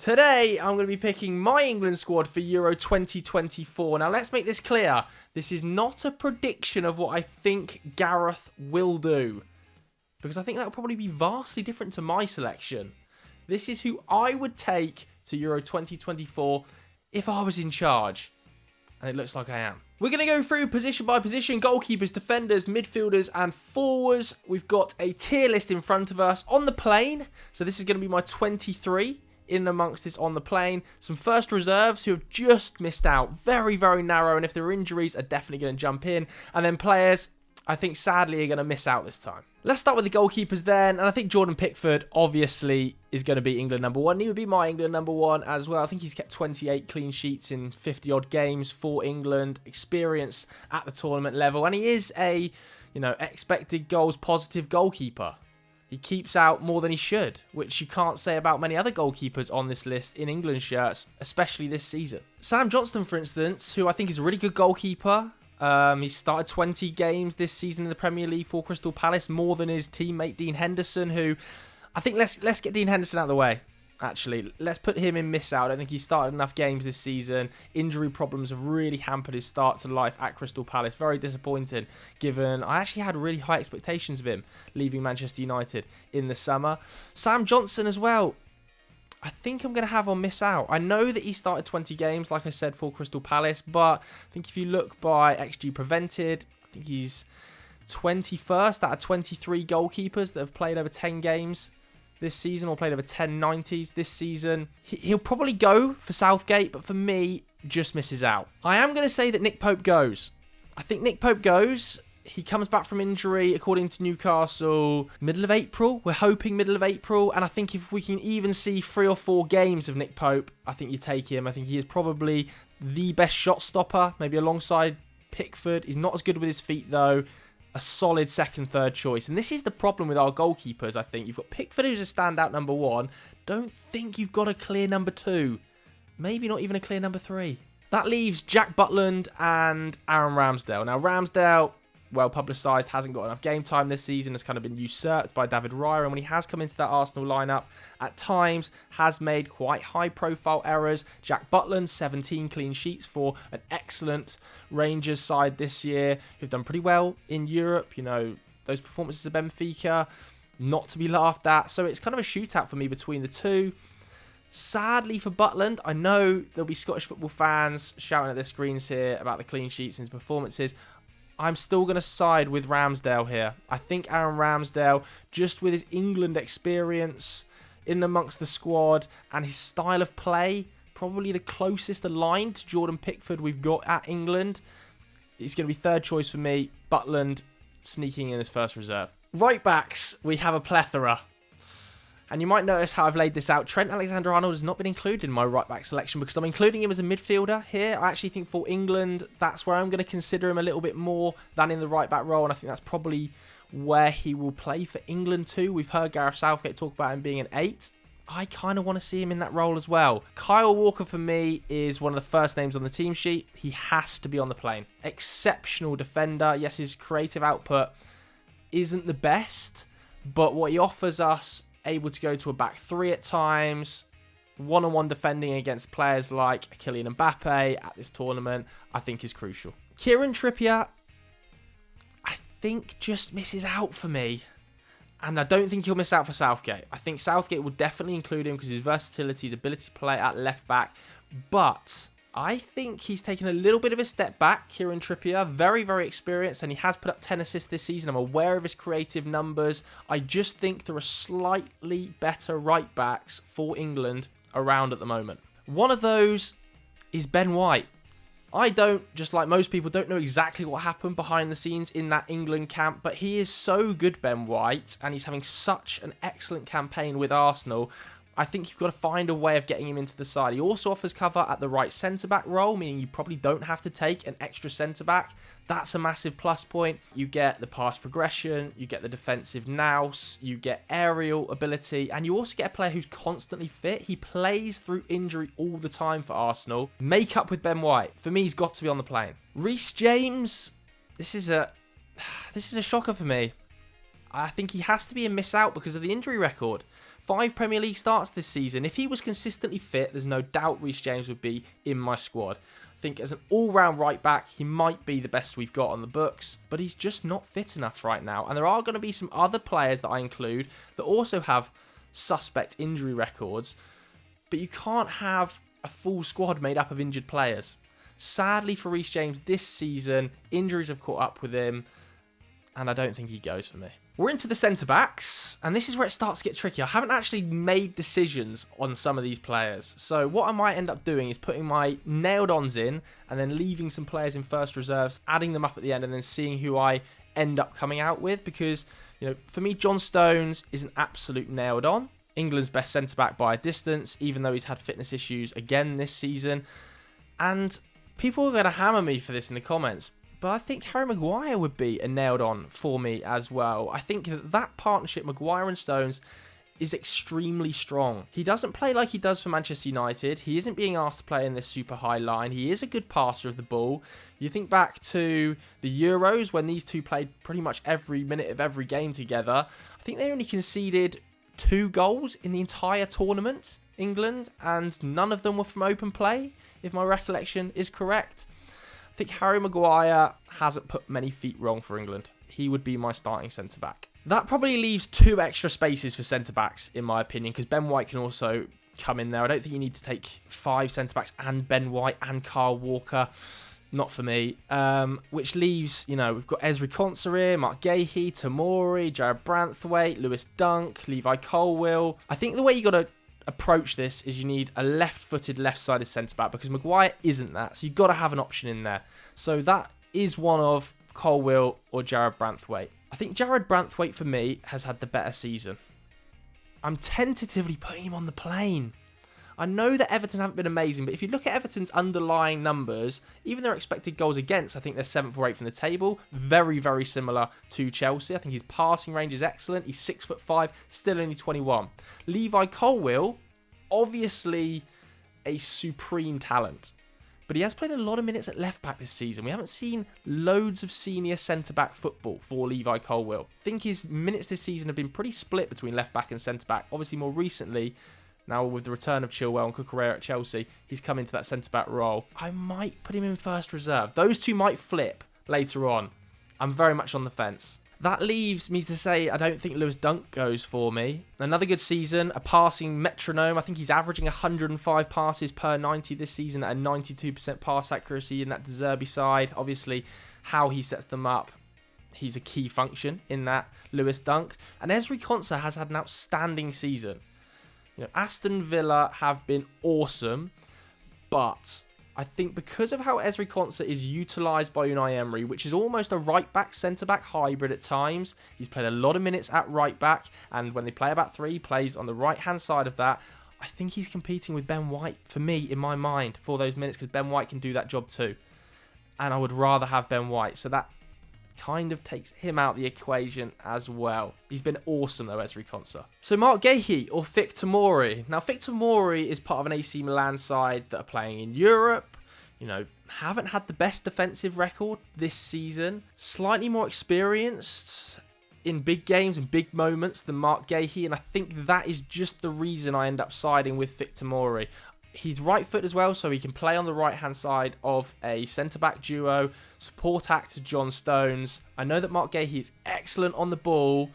Today, I'm going to be picking my England squad for Euro 2024. Now, let's make this clear. This is not a prediction of what I think Gareth will do, because I think that'll probably be vastly different to my selection. This is who I would take to Euro 2024 if I was in charge. And it looks like I am. We're going to go through position by position, goalkeepers, defenders, midfielders and forwards. We've got a tier list in front of us on the plane. So this is going to be my 23 in amongst this on the plane. Some first reserves who have just missed out. Very, very narrow. And if there are injuries, are definitely going to jump in. And then players, I think sadly, are going to miss out this time. Let's start with the goalkeepers then. And I think Jordan Pickford obviously is going to be England number one. He would be my England number one as well. I think he's kept 28 clean sheets in 50 odd games for England. Experience at the tournament level. And he is a, expected goals positive goalkeeper. He keeps out more than he should, which you can't say about many other goalkeepers on this list in England shirts, especially this season. Sam Johnstone, for instance, who I think is a really good goalkeeper. He's started 20 games this season in the Premier League for Crystal Palace, more than his teammate Dean Henderson, who I think let's get Dean Henderson out of the way. Actually, let's put him in miss out. I don't think he started enough games this season. Injury problems have really hampered his start to life at Crystal Palace. Very disappointing, given I actually had really high expectations of him leaving Manchester United in the summer. Sam Johnstone as well. I think I'm going to have on miss out. I know that he started 20 games, like I said, for Crystal Palace, but I think if you look by XG prevented, I think he's 21st out of 23 goalkeepers that have played over 10 games this season, or played over 10 90s this season. He'll probably go for Southgate, but for me, just misses out. I am going to say that Nick Pope goes. I think Nick Pope goes. He comes back from injury, according to Newcastle, middle of April. We're hoping middle of April. And I think if we can even see 3 or 4 games of Nick Pope, I think you take him. I think he is probably the best shot stopper, maybe alongside Pickford. He's not as good with his feet, though. A solid second, third choice. And this is the problem with our goalkeepers, I think. You've got Pickford, who's a standout number 1. Don't think you've got a clear number 2. Maybe not even a clear number 3. That leaves Jack Butland and Aaron Ramsdale. Now, Ramsdale, well publicised, hasn't got enough game time this season, has kind of been usurped by David Raya, and when he has come into that Arsenal lineup, at times has made quite high profile errors. Jack Butland, 17 clean sheets for an excellent Rangers side this year, who've done pretty well in Europe. Those performances of Benfica, not to be laughed at. So it's kind of a shootout for me between the two. Sadly for Butland, I know there'll be Scottish football fans shouting at their screens here about the clean sheets and his performances. I'm still going to side with Ramsdale here. I think Aaron Ramsdale, just with his England experience in amongst the squad and his style of play, probably the closest aligned to Jordan Pickford we've got at England. He's going to be third choice for me. Butland sneaking in as first reserve. Right backs, we have a plethora. And you might notice how I've laid this out. Trent Alexander-Arnold has not been included in my right-back selection because I'm including him as a midfielder here. I actually think for England, that's where I'm going to consider him a little bit more than in the right-back role. And I think that's probably where he will play for England too. We've heard Gareth Southgate talk about him being an 8. I kind of want to see him in that role as well. Kyle Walker, for me, is one of the first names on the team sheet. He has to be on the plane. Exceptional defender. Yes, his creative output isn't the best, but what he offers us, able to go to a back 3 at times, one-on-one defending against players like Kylian Mbappe at this tournament, I think is crucial. Kieran Trippier, I think just misses out for me. And I don't think he'll miss out for Southgate. I think Southgate will definitely include him because his versatility, his ability to play at left back. But I think he's taken a little bit of a step back, Kieran Trippier. Very, very experienced, and he has put up 10 assists this season. I'm aware of his creative numbers. I just think there are slightly better right backs for England around at the moment. One of those is Ben White. I don't, just like most people, don't know exactly what happened behind the scenes in that England camp, but he is so good, Ben White, and he's having such an excellent campaign with Arsenal. I think you've got to find a way of getting him into the side. He also offers cover at the right centre-back role, meaning you probably don't have to take an extra centre-back. That's a massive plus point. You get the pass progression, you get the defensive nous, you get aerial ability, and you also get a player who's constantly fit. He plays through injury all the time for Arsenal. Make up with Ben White. For me, he's got to be on the plane. Reece James, this is a shocker for me. I think he has to be a miss out because of the injury record. 5 Premier League starts this season. If he was consistently fit, there's no doubt Reece James would be in my squad. I think as an all-round right-back, he might be the best we've got on the books, but he's just not fit enough right now. And there are going to be some other players that I include that also have suspect injury records, but you can't have a full squad made up of injured players. Sadly for Reece James this season, injuries have caught up with him, and I don't think he goes for me. We're into the centre-backs, and this is where it starts to get tricky. I haven't actually made decisions on some of these players. So what I might end up doing is putting my nailed-ons in and then leaving some players in first reserves, adding them up at the end, and then seeing who I end up coming out with. Because, for me, John Stones is an absolute nailed-on. England's best centre-back by a distance, even though he's had fitness issues again this season. And people are going to hammer me for this in the comments, but I think Harry Maguire would be a nailed on for me as well. I think that partnership, Maguire and Stones, is extremely strong. He doesn't play like he does for Manchester United. He isn't being asked to play in this super high line. He is a good passer of the ball. You think back to the Euros when these two played pretty much every minute of every game together. I think they only conceded 2 goals in the entire tournament, England, and none of them were from open play, if my recollection is correct. I think Harry Maguire hasn't put many feet wrong for England. He would be my starting centre-back. That probably leaves 2 extra spaces for centre-backs, in my opinion, because Ben White can also come in there. I don't think you need to take 5 centre-backs and Ben White and Kyle Walker. Not for me. Which leaves, we've got Ezri Konsa here, Mark Gahey, Tomori, Jared Branthwaite, Lewis Dunk, Levi Colwill. I think the way you got to approach this is you need a left-footed, left-sided centre-back, because Maguire isn't that, so you've got to have an option in there. So that is one of Colwill or Jared Branthwaite. I think Jared Branthwaite, for me, has had the better season. I'm tentatively putting him on the plane. I know that Everton haven't been amazing, but if you look at Everton's underlying numbers, even their expected goals against, I think they're 7th or 8th in the table. Very, very similar to Chelsea. I think his passing range is excellent. He's 6'5", still only 21. Levi Colwill, obviously a supreme talent, but he has played a lot of minutes at left-back this season. We haven't seen loads of senior centre-back football for Levi Colwill. I think his minutes this season have been pretty split between left-back and centre-back. Obviously, more recently, now with the return of Chilwell and Cucurella at Chelsea, he's come into that centre-back role. I might put him in first reserve. Those two might flip later on. I'm very much on the fence. That leaves me to say I don't think Lewis Dunk goes for me. Another good season, a passing metronome. I think he's averaging 105 passes per 90 this season at a 92% pass accuracy in that De Zerbi side. Obviously, how he sets them up, he's a key function in that, Lewis Dunk. And Ezri Konsa has had an outstanding season. Aston Villa have been awesome, but I think because of how Ezri Konsa is utilised by Unai Emery, which is almost a right-back, centre-back hybrid at times, he's played a lot of minutes at right-back, and when they play a back 3, he plays on the right-hand side of that. I think he's competing with Ben White, for me, in my mind, for those minutes, because Ben White can do that job too. And I would rather have Ben White, so that kind of takes him out the equation as well. He's been awesome though, Ezri Konsa. So Mark Gahey or Fik Tomori. Now Fik Tomori is part of an AC Milan side that are playing in Europe. Haven't had the best defensive record this season. Slightly more experienced in big games and big moments than Mark Gahey, and I think that is just the reason I end up siding with Fik Tomori. He's right foot as well, so he can play on the right-hand side of a centre-back duo, support act to John Stones. I know that Mark Gahey is excellent on the ball.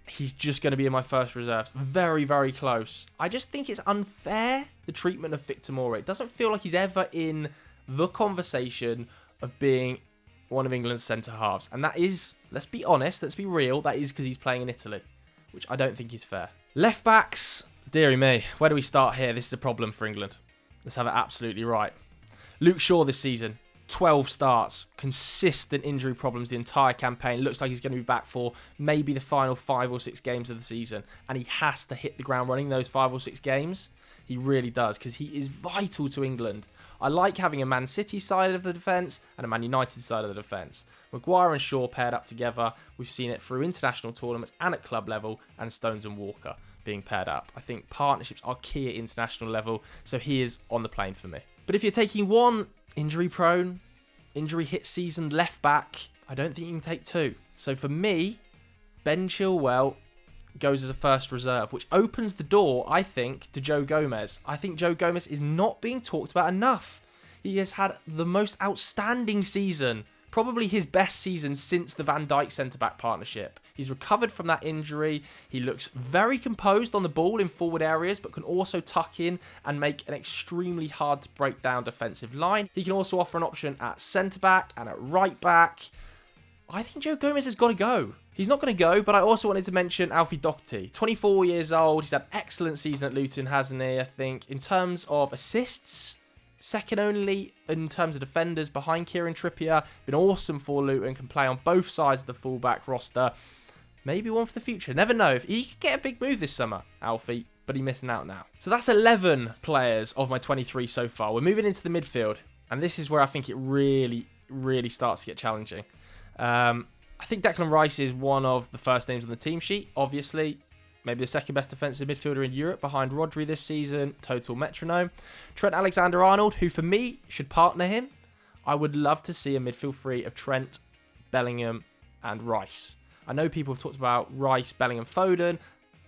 He's just going to be in my first reserves. Very, very close. I just think it's unfair, the treatment of Fik Tomori. It doesn't feel like he's ever in the conversation of being one of England's centre-halves. And that is, let's be honest, let's be real, that is because he's playing in Italy, which I don't think is fair. Left-backs. Deary me, where do we start here? This is a problem for England. Let's have it absolutely right. Luke Shaw this season, 12 starts, consistent injury problems the entire campaign. Looks like he's going to be back for maybe the final 5 or 6 games of the season. And he has to hit the ground running those 5 or 6 games. He really does, because he is vital to England. I like having a Man City side of the defence and a Man United side of the defence. Maguire and Shaw paired up together. We've seen it through international tournaments and at club level, and Stones and Walker being paired up. I think partnerships are key at international level, so he is on the plane for me. But if you're taking one injury-prone, injury-hit seasoned left-back, I don't think you can take 2. So for me, Ben Chilwell goes as a first reserve, which opens the door, I think, to Joe Gomez. I think Joe Gomez is not being talked about enough. He has had the most outstanding season, probably his best season since the Van Dijk centre-back partnership. He's recovered from that injury. He looks very composed on the ball in forward areas, but can also tuck in and make an extremely hard to break down defensive line. He can also offer an option at centre-back and at right-back. I think Joe Gomez has got to go. He's not going to go, but I also wanted to mention Alfie Doherty. 24 years old. He's had an excellent season at Luton, hasn't he? I think in terms of assists, second only in terms of defenders behind Kieran Trippier. Been awesome for Luton. Can play on both sides of the fullback roster. Maybe one for the future. Never know. If he could get a big move this summer, Alfie, but he's missing out now. So that's 11 players of my 23 so far. We're moving into the midfield, and this is where I think it really, really starts to get challenging. I think Declan Rice is one of the first names on the team sheet, obviously. Maybe the second best defensive midfielder in Europe behind Rodri this season, total metronome. Trent Alexander-Arnold, who for me should partner him. I would love to see a midfield three of Trent, Bellingham and Rice. I know people have talked about Rice, Bellingham, Foden.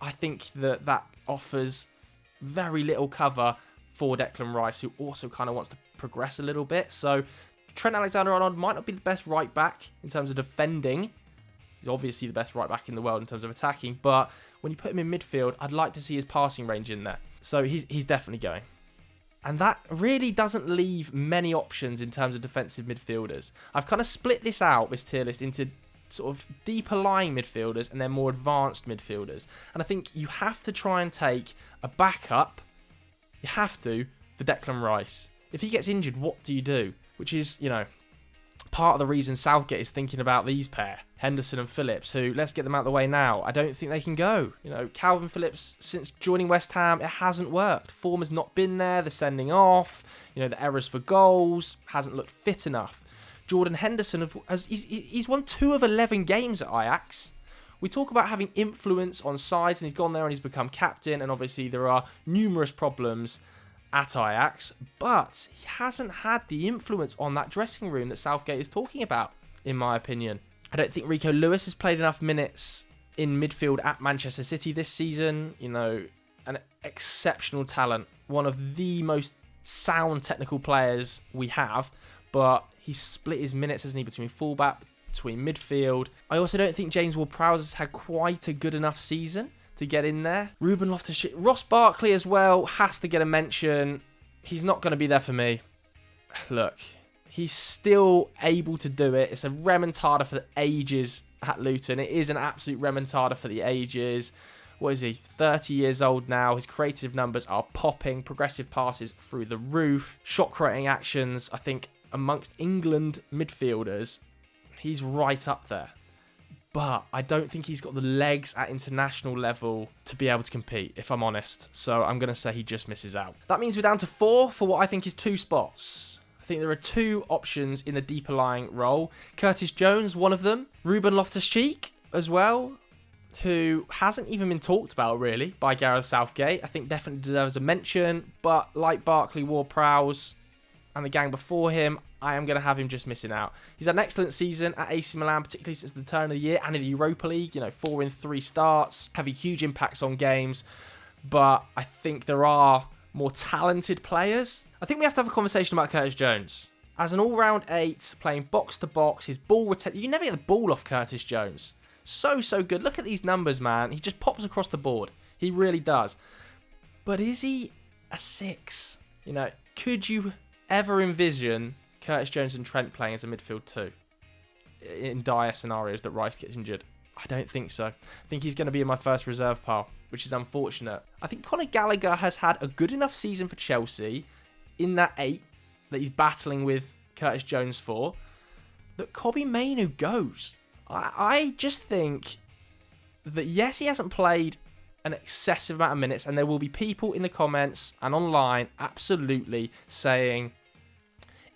I think that offers very little cover for Declan Rice, who also kind of wants to progress a little bit. So Trent Alexander-Arnold might not be the best right back in terms of defending. He's obviously the best right back in the world in terms of attacking, but when you put him in midfield, I'd like to see his passing range in there. So he's definitely going. And that really doesn't leave many options in terms of defensive midfielders. I've kind of split this tier list into sort of deeper lying midfielders and then more advanced midfielders. And I think you have to try and take a backup. You have to for Declan Rice. If he gets injured, what do you do? Which is, part of the reason Southgate is thinking about these pair, Henderson and Phillips, who, let's get them out of the way now, I don't think they can go. Calvin Phillips, since joining West Ham, it hasn't worked. Form has not been there, the sending off, the errors for goals, hasn't looked fit enough. Jordan Henderson, he's won 2 of 11 games at Ajax. We talk about having influence on sides, and he's gone there and he's become captain, and obviously there are numerous problems at Ajax, but he hasn't had the influence on that dressing room that Southgate is talking about, in my opinion. I don't think Rico Lewis has played enough minutes in midfield at Manchester City this season. An exceptional talent, one of the most sound technical players we have, but he's split his minutes, hasn't he, between fullback, between midfield. I also don't think James Ward-Prowse has had quite a good enough season to get in there. Ruben Loftus-Cheek, Ross Barkley as well has to get a mention. He's not going to be there for me. Look, he's still able to do it. It's a remontada for the ages at Luton. It is an absolute remontada for the ages. What is he? 30 years old now. His creative numbers are popping. Progressive passes through the roof. Shot creating actions. I think amongst England midfielders, he's right up there. But I don't think he's got the legs at international level to be able to compete, if I'm honest. So I'm going to say he just misses out. That means we're down to 4 for what I think is 2 spots. I think there are 2 options in the deeper lying role. Curtis Jones, one of them. Ruben Loftus-Cheek as well, who hasn't even been talked about really by Gareth Southgate. I think definitely deserves a mention. But like Barkley, Ward-Prowse and the gang before him, I am going to have him just missing out. He's had an excellent season at AC Milan, particularly since the turn of the year, and in the Europa League, 4 in 3 starts, having huge impacts on games. But I think there are more talented players. I think we have to have a conversation about Curtis Jones. As an all-round 8, playing box-to-box, his ball retention... You never get the ball off Curtis Jones. So good. Look at these numbers, man. He just pops across the board. He really does. But is he a 6? Could you ever envision Curtis Jones and Trent playing as a midfield 2 in dire scenarios that Rice gets injured? I don't think so. I think he's going to be in my first reserve pile, which is unfortunate. I think Conor Gallagher has had a good enough season for Chelsea in that 8 that he's battling with Curtis Jones for, that Kobbie Mainoo goes. I just think that, yes, he hasn't played an excessive amount of minutes, and there will be people in the comments and online absolutely saying,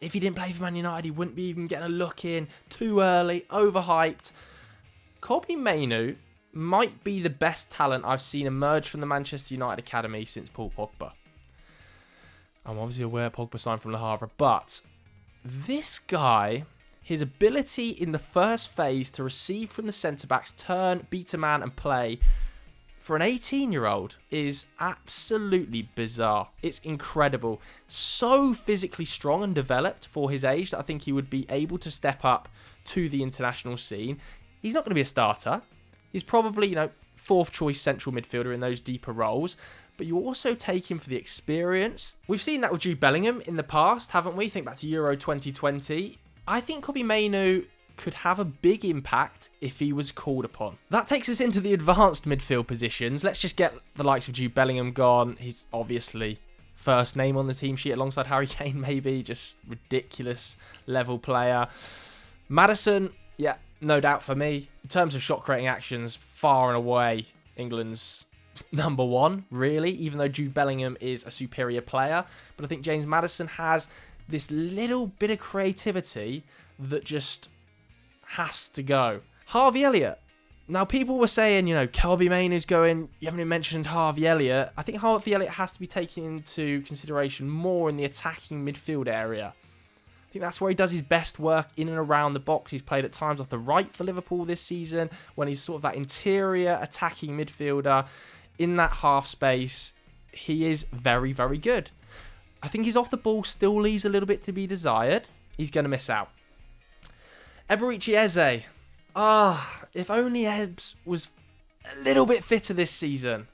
if he didn't play for Man United, he wouldn't be even getting a look in. Too early, overhyped. Kobbie Mainoo might be the best talent I've seen emerge from the Manchester United academy since Paul Pogba. I'm obviously aware Pogba signed from Le Havre, but this guy, his ability in the first phase to receive from the centre-backs, turn, beat a man and play, for an 18-year-old is absolutely bizarre. It's incredible. So physically strong and developed for his age that I think he would be able to step up to the international scene. He's not going to be a starter. He's probably, fourth choice central midfielder in those deeper roles. But you also take him for the experience. We've seen that with Jude Bellingham in the past, haven't we? Think back to Euro 2020. I think Kobbie Mainoo could have a big impact if he was called upon. That takes us into the advanced midfield positions. Let's just get the likes of Jude Bellingham gone. He's obviously first name on the team sheet alongside Harry Kane, maybe. Just ridiculous level player. Maddison, yeah, no doubt for me. In terms of shot creating actions, far and away England's number one, really, even though Jude Bellingham is a superior player. But I think James Maddison has this little bit of creativity that just has to go. Harvey Elliott. Now, people were saying, Kobbie Mainoo's going, you haven't even mentioned Harvey Elliott. I think Harvey Elliott has to be taken into consideration more in the attacking midfield area. I think that's where he does his best work, in and around the box. He's played at times off the right for Liverpool this season, when he's sort of that interior attacking midfielder. In that half space, he is very, very good. I think his off the ball still leaves a little bit to be desired. He's going to miss out. Eberechi Eze. If only Ebbs was a little bit fitter this season.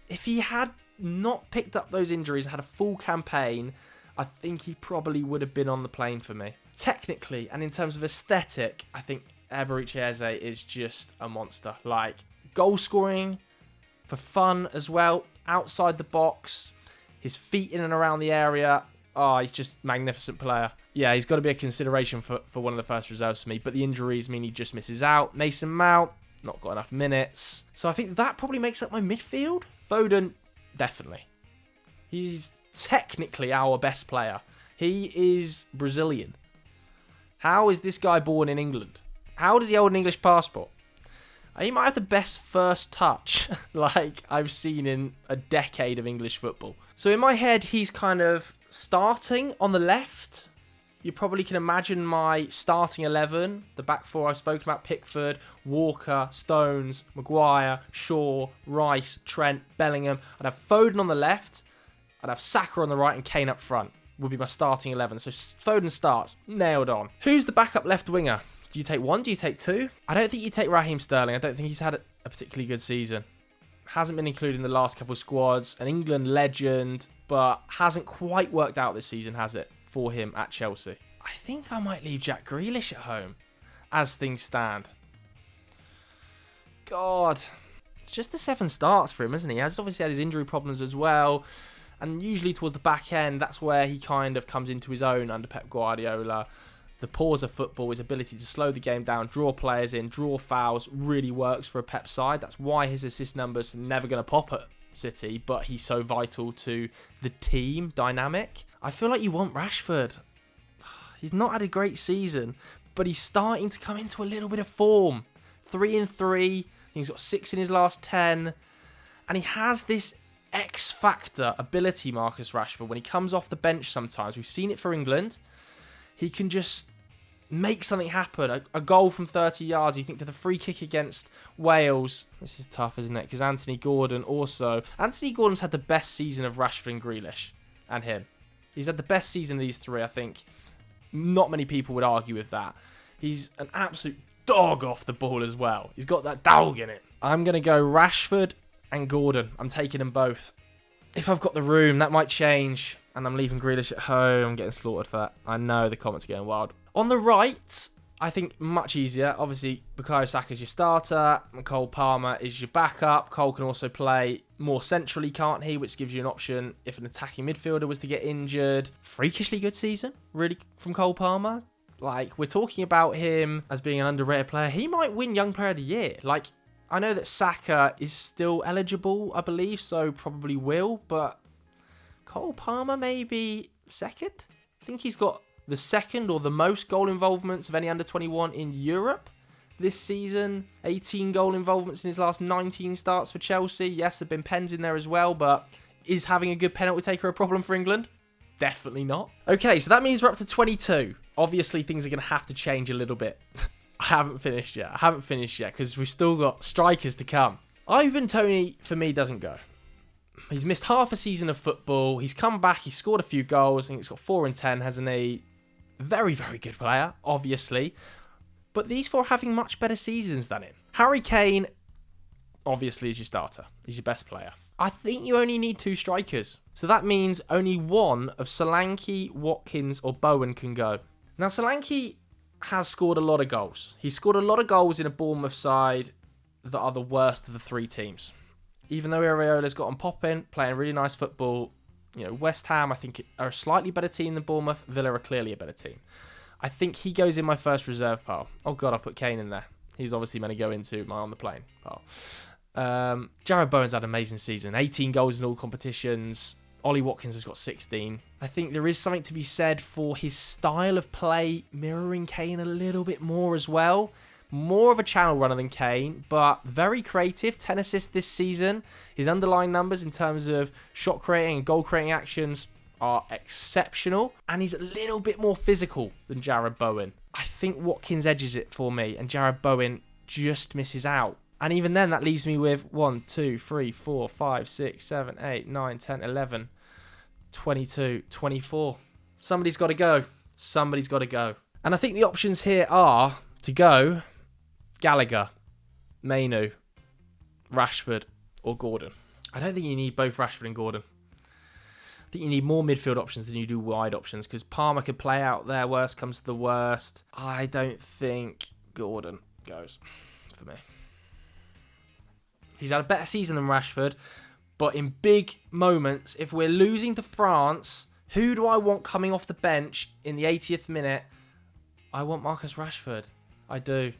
If he had not picked up those injuries and had a full campaign, I think he probably would have been on the plane for me. Technically, and in terms of aesthetic, I think Eberechi Eze is just a monster. Like, goal scoring for fun as well, outside the box, his feet in and around the area. He's just a magnificent player. Yeah, he's got to be a consideration for one of the first reserves for me, but the injuries mean he just misses out. Mason Mount, not got enough minutes. So I think that probably makes up my midfield. Foden, definitely. He's technically our best player. He is Brazilian. How is this guy born in England? How does he hold an English passport? He might have the best first touch like I've seen in a decade of English football. So in my head, he's kind of starting on the left. You probably can imagine my starting 11. The back four I've spoken about: Pickford, Walker, Stones, Maguire, Shaw, Rice, Trent, Bellingham. I'd have Foden on the left. I'd have Saka on the right and Kane up front. Would be my starting 11. So Foden starts. Nailed on. Who's the backup left winger? Do you take one? Do you take two? I don't think you take Raheem Sterling. I don't think he's had a particularly good season. Hasn't been included in the last couple of squads. An England legend, but hasn't quite worked out this season, has it, for him at Chelsea? I think I might leave Jack Grealish at home, as things stand. God. It's just the 7 starts for him, isn't he? He has obviously had his injury problems as well. And usually towards the back end, that's where he kind of comes into his own under Pep Guardiola. The pause of football, his ability to slow the game down, draw players in, draw fouls, really works for a Pep side. That's why his assist numbers are never going to pop at City, but he's so vital to the team dynamic. I feel like you want Rashford. He's not had a great season, but he's starting to come into a little bit of form. 3 and 3. He's got 6 in his last 10. And he has this X-factor ability, Marcus Rashford. When he comes off the bench sometimes, we've seen it for England. He can just make something happen. A goal from 30 yards. You think to the free kick against Wales. This is tough, isn't it? Because Anthony Gordon's had the best season of Rashford and Grealish and him. He's had the best season of these three, I think. Not many people would argue with that. He's an absolute dog off the ball as well. He's got that dog in it. I'm going to go Rashford and Gordon. I'm taking them both. If I've got the room, that might change. And I'm leaving Grealish at home. I'm getting slaughtered for that. I know the comments are getting wild. On the right, I think much easier. Obviously, Bukayo Saka is your starter. And Cole Palmer is your backup. Cole can also play more centrally, can't he? Which gives you an option if an attacking midfielder was to get injured. Freakishly good season, really, from Cole Palmer. Like, we're talking about him as being an underrated player. He might win Young Player of the Year. Like, I know that Saka is still eligible, I believe, so probably will. But Cole Palmer maybe second? I think he's got the second or the most goal involvements of any under-21 in Europe this season. 18 goal involvements in his last 19 starts for Chelsea. Yes, there have been pens in there as well, but is having a good penalty taker a problem for England? Definitely not. Okay, so that means we're up to 22. Obviously, things are going to have to change a little bit. I haven't finished yet because we've still got strikers to come. Ivan Toney, for me, doesn't go. He's missed half a season of football. He's come back. He's scored a few goals. I think he's got 4 in 10, hasn't he? Very, very good player, obviously. But these 4 are having much better seasons than him. Harry Kane, obviously, is your starter. He's your best player. I think you only need 2 strikers. So that means only one of Solanke, Watkins, or Bowen can go. Now, Solanke has scored a lot of goals. He's scored a lot of goals in a Bournemouth side that are the worst of the 3 teams. Even though Areola's got on popping, playing really nice football, West Ham, I think, are a slightly better team than Bournemouth. Villa are clearly a better team. I think he goes in my first reserve pile. Oh, God, I'll put Kane in there. He's obviously going to go into my on the plane pile. Jarrod Bowen's had an amazing season. 18 goals in all competitions. Ollie Watkins has got 16. I think there is something to be said for his style of play mirroring Kane a little bit more as well. More of a channel runner than Kane, but very creative. 10 assists this season. His underlying numbers in terms of shot creating and goal creating actions are exceptional. And he's a little bit more physical than Jarrod Bowen. I think Watkins edges it for me, and Jarrod Bowen just misses out. And even then, that leaves me with 1, 2, 3, 4, 5, 6, 7, 8, 9, 10, 11, 22, 24. Somebody's got to go. Somebody's got to go. And I think the options here are to go Gallagher, Mainoo, Rashford, or Gordon. I don't think you need both Rashford and Gordon. I think you need more midfield options than you do wide options, because Palmer could play out there, worst comes to the worst. I don't think Gordon goes for me. He's had a better season than Rashford, but in big moments, if we're losing to France, who do I want coming off the bench in the 80th minute? I want Marcus Rashford. I do.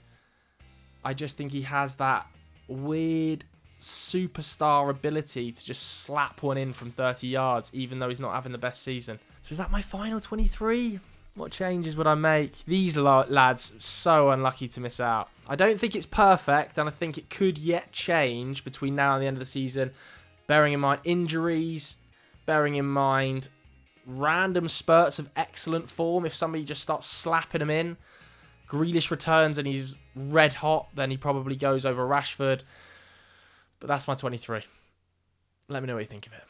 I just think he has that weird superstar ability to just slap one in from 30 yards, even though he's not having the best season. So is that my final 23? What changes would I make? These lads, so unlucky to miss out. I don't think it's perfect, and I think it could yet change between now and the end of the season, bearing in mind injuries, bearing in mind random spurts of excellent form. If somebody just starts slapping them in, Grealish returns and he's red hot, then he probably goes over Rashford. But that's my 23. Let me know what you think of it.